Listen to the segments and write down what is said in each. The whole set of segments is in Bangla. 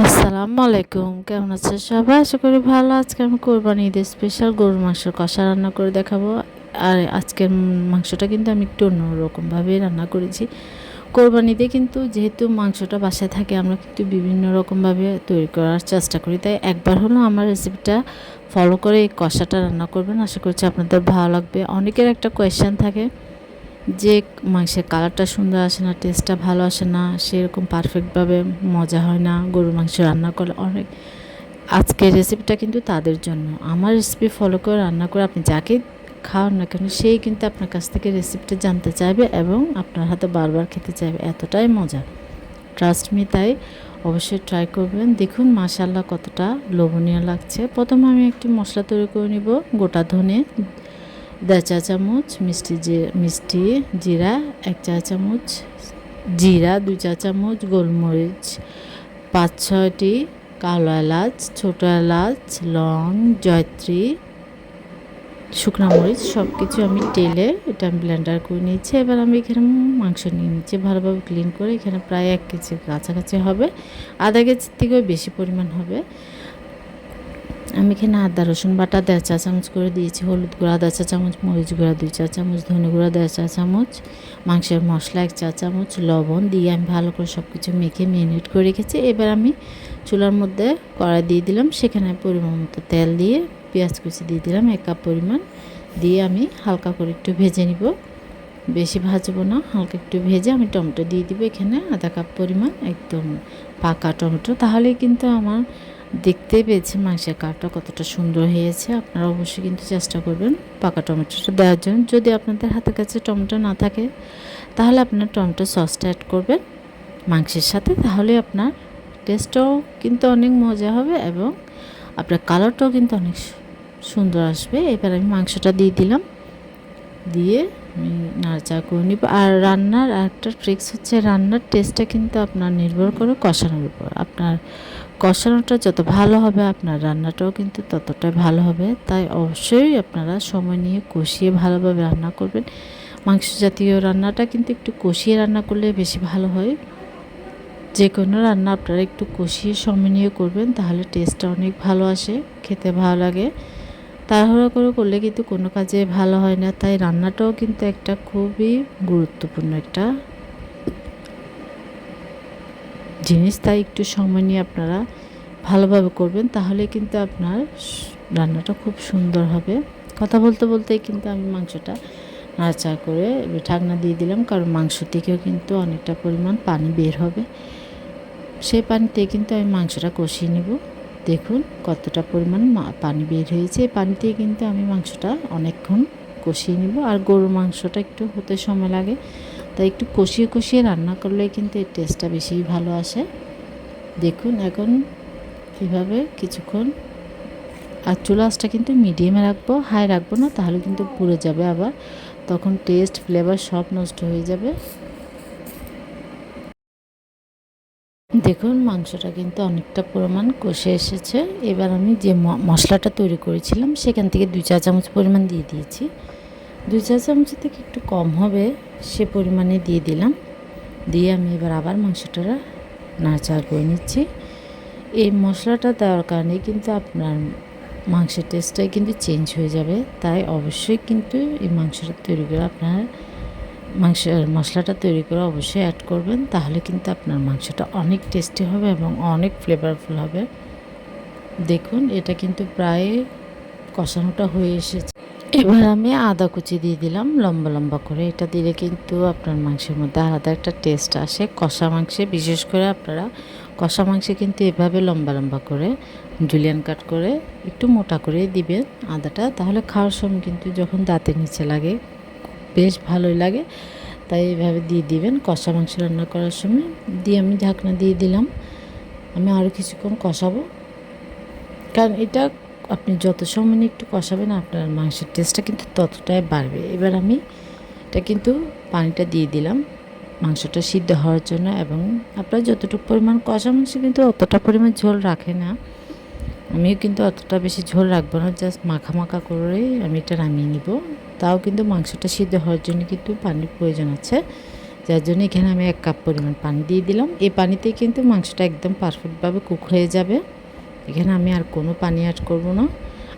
আসসালামু আলাইকুম, কেমন আছেন সবাই? আশা করি ভালো। আজকে আমি কোরবানি ঈদের স্পেশাল গরুর মাংসের কষা রান্না করে দেখাবো। আর আজকের মাংসটা কিন্তু আমি একটু অন্যরকমভাবে রান্না করেছি। কোরবানিতে কিন্তু যেহেতু মাংসটা বাসায় থাকে, আমরা কিন্তু বিভিন্ন রকমভাবে তৈরি করার চেষ্টা করি। তাই একবার হলো আমার রেসিপিটা ফলো করে এই কষাটা রান্না করবেন। আশা করছি আপনাদের ভালো লাগবে। অনেকের একটা কোয়েশ্চেন থাকে যে মাংসের কালারটা সুন্দর আসে না, টেস্টটা ভালো আসে না, সেরকম পারফেক্টভাবে মজা হয় না গরুর মাংস রান্না করলে। আজকের রেসিপিটা কিন্তু তাদের জন্য। আমার রেসিপি ফলো করে রান্না করে আপনি যাকে খাওয়ান না কেন, সেই কিন্তু আপনার কাছ থেকে রেসিপিটা জানতে চাইবে এবং আপনার হাতে বারবার খেতে চাইবে, এতটাই মজা। Trust me. তাই অবশ্যই ট্রাই করবেন। দেখুন মাশাআল্লাহ কতটা লোভনীয় লাগছে। প্রথমে আমি একটি মশলা তৈরি করে নিব। গোটা ধনে 1.5 চা চামচ, মিষ্টি জিরা 1 চা চামচ, জিরা 2 চা চামচ, গোলমরিচ 5-6টি, কালো এলাচ, ছোটো এলাচ, লং, জয়ত্রী, শুকনো মরিচ সব কিছু আমি টেলে এটা আমি ব্লেন্ডার করে নিয়েছি। এবার আমি এখানে মাংস নিয়ে নিচ্ছি ভালোভাবে ক্লিন করে। এখানে প্রায় 1 কেজির কাছাকাছি হবে, আধা কেজির থেকেও বেশি পরিমাণ হবে। আমি এখানে আদা রসুন বাটা 1.5 চা চামচ করে দিয়েছি, হলুদ গুঁড়া 1.5 চা চামচ, মরিচ গুঁড়া 2 চা চামচ, ধনে গুঁড়া 1.5 চা চামচ, মাংসের মশলা 1 চা চামচ, লবণ দিয়ে আমি ভালো করে সব কিছু মেখে ম্যারিনেট করে রেখেছি। এবার আমি চুলার মধ্যে কড়াই দিয়ে দিলাম, সেখানে পরিমাণ মতো তেল দিয়ে পেঁয়াজ কুচি দিয়ে দিলাম 1 কাপ পরিমাণ, দিয়ে আমি হালকা করে একটু ভেজে নিব। বেশি ভাজবো না, হালকা একটু ভেজে আমি টমেটো দিয়ে দিব এখানে আধা কাপ পরিমাণ, একদম পাকা টমেটো। তাহলেই কিন্তু আমার দেখতে পেয়েছি মাংসের কালারটা কতটা সুন্দর হয়েছে। আপনারা অবশ্যই কিন্তু চেষ্টা করবেন পাকা টমেটোটা দেওয়ার জন্য। যদি আপনাদের হাতের কাছে টমেটো না থাকে, তাহলে আপনার টমেটো সসটা অ্যাড করবেন মাংসের সাথে, তাহলে আপনার টেস্টটাও কিন্তু অনেক মজা হবে এবং আপনার কালারটাও কিন্তু অনেক সুন্দর আসবে। এবার আমি মাংসটা দিয়ে দিলাম, দিয়ে আমি নাড়াচাড়া করে নিব। আর রান্নার একটা ট্রিক্স হচ্ছে, রান্নার টেস্টটা কিন্তু আপনার নির্ভর করে কষানোর উপর। আপনার কষানোটা যত ভালো হবে, আপনার রান্নাটাও কিন্তু ততটাই ভালো হবে। তাই অবশ্যই আপনারা সময় নিয়ে কষিয়ে ভালোভাবে রান্না করবেন। মাংস জাতীয় রান্নাটা কিন্তু একটু কষিয়ে রান্না করলে বেশি ভালো হয়। যে কোনো রান্না আপনারা একটু কষিয়ে সময় নিয়ে করবেন, তাহলে টেস্টটা অনেক ভালো আসে, খেতে ভালো লাগে। তাড়াহুড়ো করে করলে কিন্তু কোনো কাজে ভালো হয় না। তাই রান্নাটাও কিন্তু একটা খুবই গুরুত্বপূর্ণ একটা জিনিস। তাই একটু সময় নিয়ে আপনারা ভালোভাবে করবেন, তাহলে কিন্তু আপনার রান্নাটা খুব সুন্দর হবে। কথা বলতে বলতেই কিন্তু আমি মাংসটা নাড়াচাড়া করে ঢাকনা দিয়ে দিলাম, কারণ মাংস থেকেও কিন্তু অনেকটা পরিমাণ পানি বের হবে। সেই পানিতে কিন্তু আমি মাংসটা কষিয়ে নেব। দেখুন কতটা পরিমাণ পানি বের হয়েছে। এই পানিতে কিন্তু আমি মাংসটা অনেকক্ষণ কষিয়ে নেব। আর গরুর মাংসটা একটু হতে সময় লাগে, তাই একটু কষিয়ে কষিয়ে রান্না করলে কিন্তু এর টেস্টটা বেশি ভালো আসে। দেখুন এখন এভাবে কিছুক্ষণ, আর চুলা আঁচটা কিন্তু মিডিয়ামে রাখবো, হাই রাখবো না, তাহলে কিন্তু পুড়ে যাবে, আবার তখন টেস্ট ফ্লেভার সব নষ্ট হয়ে যাবে। দেখুন মাংসটা কিন্তু অনেকটা পরিমাণ কষে এসেছে। এবার আমি যে মশলাটা তৈরি করেছিলাম সেখান থেকে 2 চা চামচ পরিমাণ দিয়ে দিয়েছি। 2 চা চামচের থেকে একটু কম হবে সে পরিমাণে দিয়ে দিলাম। দিয়ে আমি এবার আবার মাংসটা নাড়াচাড়া করে নিচ্ছি। এই মশলাটা দেওয়ার কারণে কিন্তু আপনার মাংসের টেস্টটাই কিন্তু চেঞ্জ হয়ে যাবে। তাই অবশ্যই কিন্তু এই মাংসটা তৈরি করে আপনার মশলাটা তৈরি করে অবশ্যই অ্যাড করবেন, তাহলে কিন্তু আপনার মাংসটা অনেক টেস্টি হবে এবং অনেক ফ্লেভারফুল হবে। দেখুন এটা কিন্তু প্রায় কষানোটা হয়ে এসেছে। এবার আমি আদা কুচি দিয়ে দিলাম লম্বা লম্বা করে। এটা দিলে কিন্তু আপনার মাংসের মধ্যে আলাদা একটা টেস্ট আসে। কষা মাংসে বিশেষ করে আপনারা কষা মাংসে কিন্তু এভাবে লম্বা লম্বা করে জুলিয়ান কাট করে একটু মোটা করে দিবেন আদাটা, তাহলে খাওয়ার সময় কিন্তু যখন দাঁতের নিচে লাগে বেশ ভালোই লাগে। তাই এইভাবে দিয়ে দিবেন কষা মাংস রান্না করার সময়। দিয়ে আমি ঢাকনা দিয়ে দিলাম। আমি আরও কিছুক্ষণ কষাবো, কারণ এটা আপনি যত সময় একটু কষাবেন আপনার মাংসের টেস্টটা কিন্তু ততটাই বাড়বে। এবার আমি এটা কিন্তু পানিটা দিয়ে দিলাম মাংসটা সিদ্ধ হওয়ার জন্য, এবং আপনার যতটুকু পরিমাণ কষা মাংস কিন্তু অতটা পরিমাণ ঝোল রাখে না। আমিও কিন্তু অতটা বেশি ঝোল রাখবো না, জাস্ট মাখা মাখা করেই আমি এটা নামিয়ে নিব। তাও কিন্তু মাংসটা সিদ্ধ হওয়ার জন্য কিন্তু পানির প্রয়োজন আছে। যার জন্য এখানে আমি 1 কাপ পরিমাণ পানি দিয়ে দিলাম। এই পানিতেই কিন্তু মাংসটা একদম পারফেক্টভাবে কুক হয়ে যাবে। এখানে আমি আর কোনো পানি অ্যাড করব না।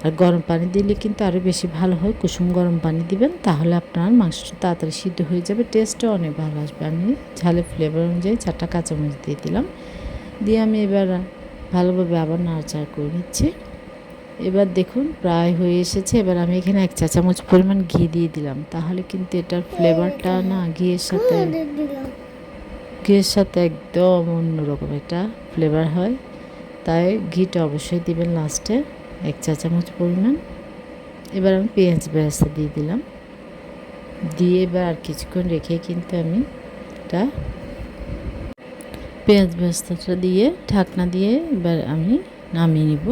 আর গরম পানি দিলে কিন্তু আরও বেশি ভালো হয়। কুসুম গরম পানি দিবেন, তাহলে আপনার মাংসটা তাড়াতাড়ি সিদ্ধ হয়ে যাবে, টেস্টও অনেক ভালো আসবে। আমি ঝালের ফ্লেভার অনুযায়ী 4টা কাঁচামরিচ দিয়ে দিলাম। দিয়ে আমি এবার ভালোভাবে আবার নাড়াচাড়া করে নিচ্ছি। এবার দেখুন প্রায় হয়ে এসেছে। এবার আমি এখানে 1 চা চামচ পরিমাণ ঘি দিয়ে দিলাম, তাহলে কিন্তু এটার ফ্লেভারটা না ঘিয়ের সাথে একদম অন্যরকম একটা ফ্লেভার হয়। তাই ঘিটা অবশ্যই দিবেন লাস্টে 1 চা চামচ পরিমাণ। এবার আমি পেঁয়াজ বেরেস্তা দিয়ে দিলাম। দিয়ে এবার আর কিছুক্ষণ রেখে কিন্তু আমি এটা পেঁয়াজ বেরেস্তাটা দিয়ে ঢাকনা দিয়ে এবার আমি নামিয়ে নিব।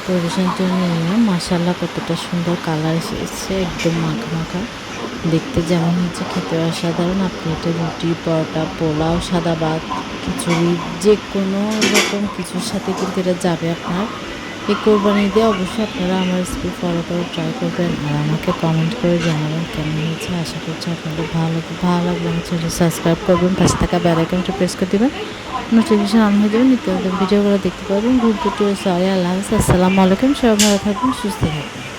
পরিবেশনের জন্য নিলাম। মাশাআল্লাহ কতটা সুন্দর কালার এসেছে, একদম মাখা মাখা দেখতে যেমন হচ্ছে, খেতে অসাধারণ। আপনি এটা রুটি, পরোটা, পোলাও, সাদা ভাত, খিচুড়ি যে কোনো রকম কিছুর সাথে কিন্তু এটা যাবে আপনার। এই কোরবানি ঈদে অবশ্যই আপনারা আমার রেসিপি ফলো করে ট্রাই করবেন আর আমাকে কমেন্ট করে জানাবেন কেমন হয়েছে। আশা করছি আপনাদের ভালো লাগবে। আমার চ্যানেল সাবস্ক্রাইব করবেন, পাশে থাকা বেল আইকনটা প্রেস করে দেবেন, নোটিফিকেশন অন হয়ে যাবে, নিত্য নতুন ভিডিওগুলো দেখতে পাবেন। ভুল ত্রুটি সরি। আল্লাহ হাফেজ, আসসালামু আলাইকুম। সবাই ভালো থাকবেন, সুস্থ থাকবেন।